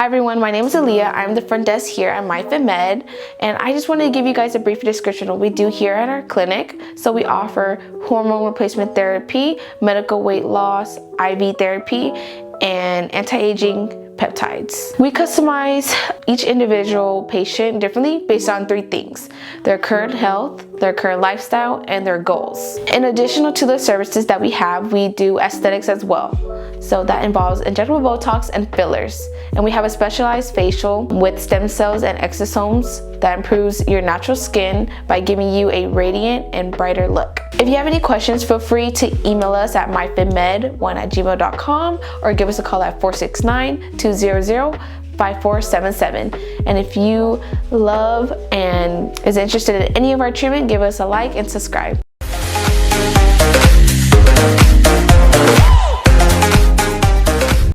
Hi everyone, my name is Aaliyah. I'm the front desk here at MyFitMed, and I just wanted to give you guys a brief description of what we do here at our clinic. So we offer hormone replacement therapy, medical weight loss, IV therapy, and anti-aging peptides. We customize each individual patient differently based on 3 things: their current health, their current lifestyle, and their goals. In addition to the services that we have, we do aesthetics as well. So that involves injectable Botox and fillers. And we have a specialized facial with stem cells and exosomes that improves your natural skin by giving you a radiant and brighter look. If you have any questions, feel free to email us at myfitmed1@gmail.com or give us a call at 469-200-5477. And if you love and is interested in any of our treatment, give us a like and subscribe.